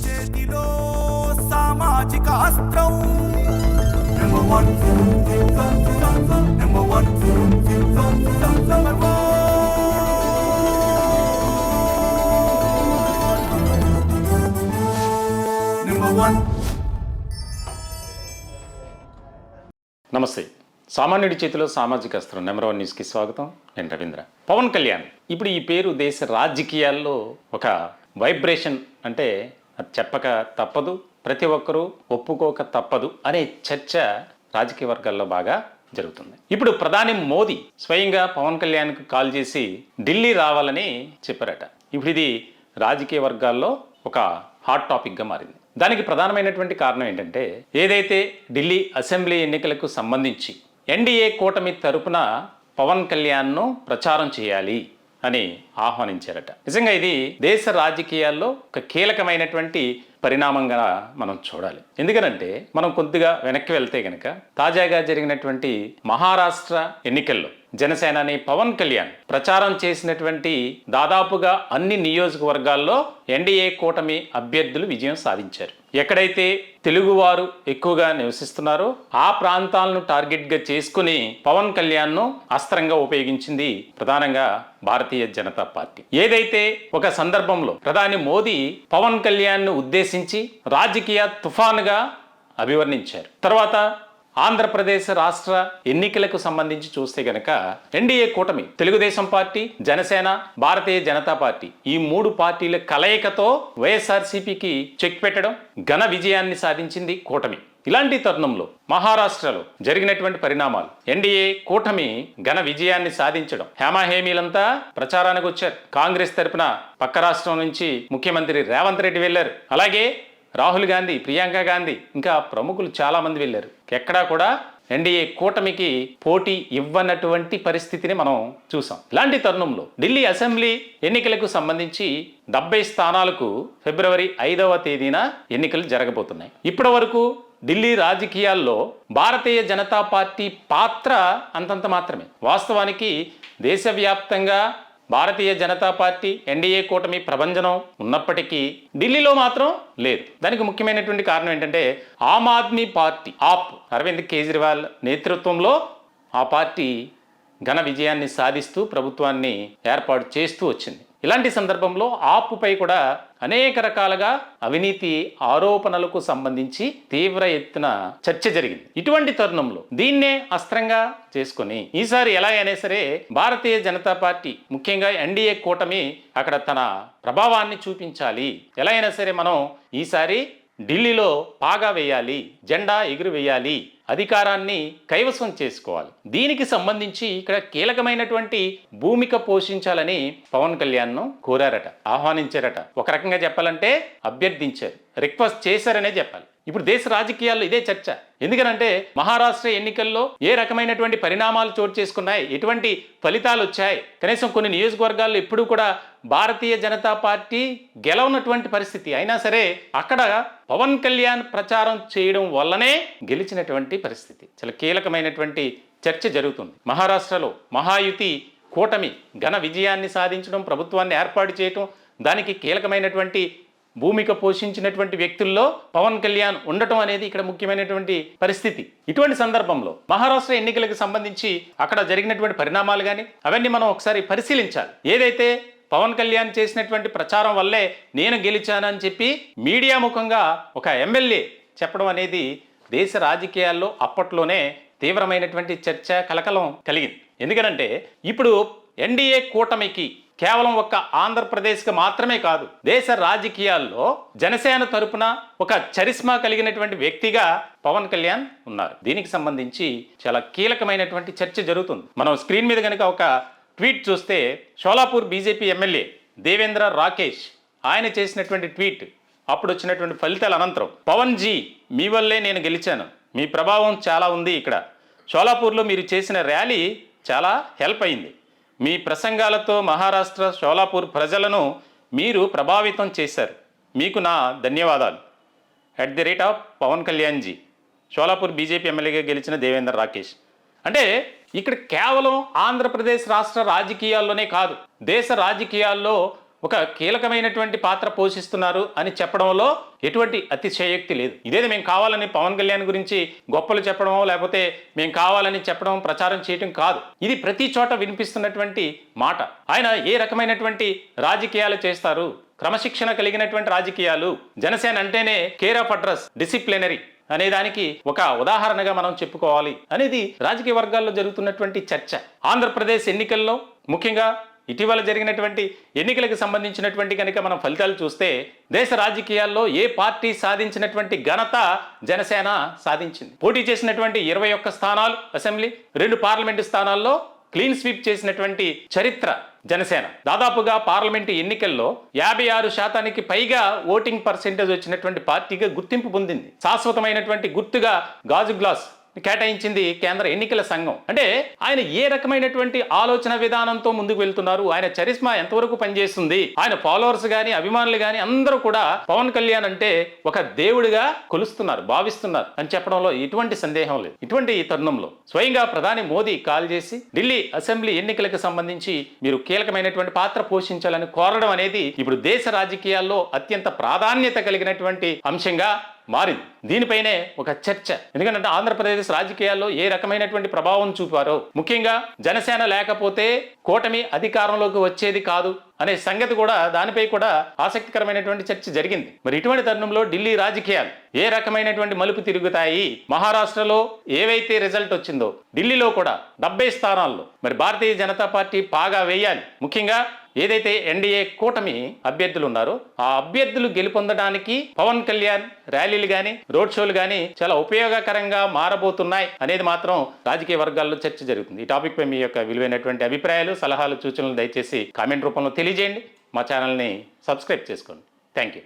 చేతిలో సామాజిక అస్త్రం number one number one number one. నమస్తే. సామాన్యుడి చేతిలో సామాజిక అస్త్రం నెంబర్ వన్ న్యూస్కి స్వాగతం. నేను రవీంద్ర. పవన్ కళ్యాణ్ ఇప్పుడు ఈ పేరు దేశ రాజకీయాల్లో ఒక వైబ్రేషన్, అంటే అది చెప్పక తప్పదు, ప్రతి ఒక్కరూ ఒప్పుకోక తప్పదు అనే చర్చ రాజకీయ వర్గాల్లో బాగా జరుగుతుంది. ఇప్పుడు ప్రధాని మోదీ స్వయంగా పవన్ కళ్యాణ్కు కాల్ చేసి ఢిల్లీ రావాలని చెప్పారట. ఇప్పుడు ఇది రాజకీయ వర్గాల్లో ఒక హాట్ టాపిక్గా మారింది. దానికి ప్రధానమైనటువంటి కారణం ఏంటంటే, ఏదైతే ఢిల్లీ అసెంబ్లీ ఎన్నికలకు సంబంధించి ఎన్డీఏ కూటమి తరపున పవన్ కళ్యాణ్ను ప్రచారం చేయాలి అని ఆహ్వానించారట. నిజంగా ఇది దేశ రాజకీయాల్లో ఒక కీలకమైనటువంటి పరిణామంగా మనం చూడాలి. ఎందుకనంటే మనం కొద్దిగా వెనక్కి వెళ్తే గనక తాజాగా జరిగినటువంటి మహారాష్ట్ర ఎన్నికల్లో జనసేనాని పవన్ కళ్యాణ్ ప్రచారం చేసినటువంటి దాదాపుగా అన్ని నియోజకవర్గాల్లో ఎన్డీఏ కూటమి అభ్యర్థులు విజయం సాధించారు. ఎక్కడైతే తెలుగువారు ఎక్కువగా నివసిస్తున్నారో ఆ ప్రాంతాలను టార్గెట్గా చేసుకుని పవన్ కళ్యాణ్ను అస్త్రంగా ఉపయోగించింది ప్రధానంగా భారతీయ జనతా పార్టీ. ఏదైతే ఒక సందర్భంలో ప్రధాని మోదీ పవన్ కళ్యాణ్ను ఉద్దేశించి రాజకీయ తుఫానుగా అభివర్ణించారు. తర్వాత ఆంధ్రప్రదేశ్ రాష్ట్ర ఎన్నికలకు సంబంధించి చూస్తే గనక ఎన్డీఏ కూటమి తెలుగుదేశం పార్టీ, జనసేన, భారతీయ జనతా పార్టీ ఈ మూడు పార్టీల కలయికతో వైఎస్ఆర్సీపీకి చెక్ పెట్టడం, ఘన విజయాన్ని సాధించింది కూటమి. ఇలాంటి తరుణంలో మహారాష్ట్రలో జరిగినటువంటి పరిణామాలు, ఎన్డీఏ కూటమి ఘన విజయాన్ని సాధించడం, హేమాహేమీలంతా ప్రచారానికి వచ్చారు. కాంగ్రెస్ తరపున పక్క రాష్ట్రం నుంచి ముఖ్యమంత్రి రేవంత్ రెడ్డి వెళ్లారు. అలాగే రాహుల్ గాంధీ, ప్రియాంక గాంధీ, ఇంకా ప్రముఖులు చాలా మంది వెళ్ళారు. ఎక్కడా కూడా ఎన్డీఏ కూటమికి పోటీ ఇవ్వనటువంటి పరిస్థితిని మనం చూసాం. ఇలాంటి తరుణంలో ఢిల్లీ అసెంబ్లీ ఎన్నికలకు సంబంధించి 70 స్థానాలకు ఫిబ్రవరి 5వ తేదీన ఎన్నికలు జరగబోతున్నాయి. ఇప్పటి వరకు ఢిల్లీ రాజకీయాల్లో భారతీయ జనతా పార్టీ పాత్ర అంతంత మాత్రమే. వాస్తవానికి దేశవ్యాప్తంగా భారతీయ జనతా పార్టీ ఎన్డీఏ కూటమి ప్రభంజనం ఉన్నప్పటికీ ఢిల్లీలో మాత్రం లేదు. దానికి ముఖ్యమైనటువంటి కారణం ఏంటంటే, ఆమ్ ఆద్మీ పార్టీ ఆప్ అరవింద్ కేజ్రీవాల్ నేతృత్వంలో ఆ పార్టీ ఘన విజయాన్ని సాధిస్తూ ప్రభుత్వాన్ని ఏర్పాటు చేస్తూ వచ్చింది. ఇలాంటి సందర్భంలో ఆపుపై కూడా అనేక రకాలుగా అవినీతి ఆరోపణలకు సంబంధించి తీవ్ర ఎత్తున చర్చ జరిగింది. ఇటువంటి తరుణంలో దీన్నే అస్త్రంగా చేసుకుని ఈసారి ఎలా అయినా సరే భారతీయ జనతా పార్టీ, ముఖ్యంగా ఎన్డీఏ కూటమి అక్కడ తన ప్రభావాన్ని చూపించాలి, ఎలా అయినా సరే మనం ఈసారి ఢిల్లీలో పాగా వేయాలి, జెండా ఎగురు వేయాలి, అధికారాన్ని కైవసం చేసుకోవాలి. దీనికి సంబంధించి ఇక్కడ కీలకమైనటువంటి భూమిక పోషించాలని పవన్ కళ్యాణ్ను కోరారట, ఆహ్వానించారట. ఒక రకంగా చెప్పాలంటే అభ్యర్థించారు, రిక్వెస్ట్ చేశారనే చెప్పాలి. ఇప్పుడు దేశ రాజకీయాల్లో ఇదే చర్చ. ఎందుకనంటే మహారాష్ట్ర ఎన్నికల్లో ఏ రకమైనటువంటి పరిణామాలు చోటు చేసుకున్నాయి, ఎటువంటి ఫలితాలు వచ్చాయి, కనీసం కొన్ని నియోజకవర్గాల్లో ఎప్పుడూ కూడా భారతీయ జనతా పార్టీ గెలవనటువంటి పరిస్థితి అయినా సరే అక్కడ పవన్ కళ్యాణ్ ప్రచారం చేయడం వల్లనే గెలిచినటువంటి పరిస్థితి. చాలా కీలకమైనటువంటి చర్చ జరుగుతుంది. మహారాష్ట్రలో మహాయుతి కూటమి ఘన విజయాన్ని సాధించడం, ప్రభుత్వాన్ని ఏర్పాటు చేయడం, దానికి కీలకమైనటువంటి భూమిక పోషించినటువంటి వ్యక్తుల్లో పవన్ కళ్యాణ్ ఉండటం అనేది ఇక్కడ ముఖ్యమైనటువంటి పరిస్థితి. ఇటువంటి సందర్భంలో మహారాష్ట్ర ఎన్నికలకు సంబంధించి అక్కడ జరిగినటువంటి పరిణామాలు కానీ అవన్నీ మనం ఒకసారి పరిశీలించాలి. ఏదైతే పవన్ కళ్యాణ్ చేసినటువంటి ప్రచారం వల్లే నేను గెలిచానని చెప్పి మీడియా ముఖంగా ఒక ఎమ్మెల్యే చెప్పడం అనేది దేశ రాజకీయాల్లో అప్పట్లోనే తీవ్రమైనటువంటి చర్చ, కలకలం కలిగింది. ఎందుకనంటే ఇప్పుడు ఎన్డీఏ కూటమికి కేవలం ఒక్క ఆంధ్రప్రదేశ్కి మాత్రమే కాదు, దేశ రాజకీయాల్లో జనసేన తరపున ఒక చరిస్మా కలిగినటువంటి వ్యక్తిగా పవన్ కళ్యాణ్ ఉన్నారు. దీనికి సంబంధించి చాలా కీలకమైనటువంటి చర్చ జరుగుతుంది. మనం స్క్రీన్ మీద కనుక ఒక ట్వీట్ చూస్తే, షోలాపూర్ బీజేపీ ఎమ్మెల్యే దేవేంద్ర రాకేష్ ఆయన చేసినటువంటి ట్వీట్, అప్పుడు వచ్చినటువంటి ఫలితాల అనంతరం, పవన్ జీ మీ వల్లే నేను గెలిచాను, మీ ప్రభావం చాలా ఉంది ఇక్కడ, షోలాపూర్లో మీరు చేసిన ర్యాలీ చాలా హెల్ప్ అయింది, మీ ప్రసంగాలతో మహారాష్ట్ర షోలాపూర్ ప్రజలను మీరు ప్రభావితం చేశారు, మీకు నా ధన్యవాదాలు. @ పవన్ కళ్యాణ్ జీ, షోలాపూర్ బీజేపీ ఎమ్మెల్యేగా గెలిచిన దేవేంద్ర రాకేష్. అంటే ఇక్కడ కేవలం ఆంధ్రప్రదేశ్ రాష్ట్ర రాజకీయాల్లోనే కాదు, దేశ రాజకీయాల్లో ఒక కీలకమైనటువంటి పాత్ర పోషిస్తున్నారు అని చెప్పడంలో ఎటువంటి అతిశయోక్తి లేదు. ఇదేది మేము కావాలని పవన్ కళ్యాణ్ గురించి గొప్పలు చెప్పడమో లేకపోతే మేము కావాలని చెప్పడం ప్రచారం చేయటం కాదు. ఇది ప్రతి చోట వినిపిస్తున్నటువంటి మాట. ఆయన ఏ రకమైనటువంటి రాజకీయాలు చేస్తారు, క్రమశిక్షణ కలిగినటువంటి రాజకీయాలు. జనసేన అంటేనే కేర్ ఆఫ్ అడ్రస్, డిసిప్లినరీ అనే దానికి ఒక ఉదాహరణగా మనం చెప్పుకోవాలి అనేది రాజకీయ వర్గాల్లో జరుగుతున్నటువంటి చర్చ. ఆంధ్రప్రదేశ్ ఎన్నికల్లో ముఖ్యంగా ఇటీవల జరిగినటువంటి ఎన్నికలకు సంబంధించినటువంటి కనుక మనం ఫలితాలు చూస్తే దేశ రాజకీయాల్లో ఏ పార్టీ సాధించినటువంటి ఘనత జనసేన సాధించింది. పోటీ చేసినటువంటి 21 స్థానాలు అసెంబ్లీ, 2 పార్లమెంటు స్థానాల్లో క్లీన్ స్వీప్ చేసినటువంటి చరిత్ర జనసేన. దాదాపుగా పార్లమెంటు ఎన్నికల్లో 56% పైగా ఓటింగ్ పర్సెంటేజ్ వచ్చినటువంటి పార్టీగా గుర్తింపు పొందింది. శాశ్వతమైనటువంటి గుర్తుగా గాజు గ్లాస్ కేటాయించింది కేంద్ర ఎన్నికల సంఘం. అంటే ఆయన ఏ రకమైనటువంటి ఆలోచన విధానంతో ముందుకు వెళ్తున్నారు, ఆయన చరిస్మా ఎంతవరకు పనిచేస్తుంది, ఆయన ఫాలోవర్స్ గాని అభిమానులు గాని అందరూ కూడా పవన్ కళ్యాణ్ అంటే ఒక దేవుడిగా కొలుస్తున్నారు, భావిస్తున్నారు అని చెప్పడంలో ఎటువంటి సందేహం లేదు. ఇటువంటి తరుణంలో స్వయంగా ప్రధాని మోదీ కాల్ చేసి ఢిల్లీ అసెంబ్లీ ఎన్నికలకు సంబంధించి మీరు కీలకమైనటువంటి పాత్ర పోషించాలని కోరడం అనేది ఇప్పుడు దేశ రాజకీయాల్లో అత్యంత ప్రాధాన్యత కలిగినటువంటి అంశంగా మారింది. దీనిపైనే ఒక చర్చ. ఎందుకంటే ఆంధ్రప్రదేశ్ రాజకీయాల్లో ఏ రకమైనటువంటి ప్రభావం చూపారో, ముఖ్యంగా జనసేన లేకపోతే కూటమి అధికారంలోకి వచ్చేది కాదు అనే సంగతి కూడా, దానిపై కూడా ఆసక్తికరమైనటువంటి చర్చ జరిగింది. మరి ఇటువంటి తరుణంలో ఢిల్లీ రాజకీయాలు ఏ రకమైనటువంటి మలుపు తిరుగుతాయి? మహారాష్ట్రలో ఏవైతే రిజల్ట్ వచ్చిందో ఢిల్లీలో కూడా 70 స్థానాల్లో మరి భారతీయ జనతా పార్టీ పాగా వేయాలి. ముఖ్యంగా ఏదైతే ఎన్డీఏ కూటమి అభ్యర్థులు ఉన్నారో ఆ అభ్యర్థులు గెలుపొందడానికి పవన్ కళ్యాణ్ ర్యాలీలు కానీ రోడ్ షోలు కానీ చాలా ఉపయోగకరంగా మారబోతున్నాయి అనేది మాత్రం రాజకీయ వర్గాల్లో చర్చ జరుగుతుంది. ఈ టాపిక్ పై మీ యొక్క విలువైనటువంటి అభిప్రాయాలు, సలహాలు, సూచనలు దయచేసి కామెంట్ రూపంలో తెలియజేయండి. మా ఛానల్ని సబ్స్క్రైబ్ చేసుకోండి. Thank you.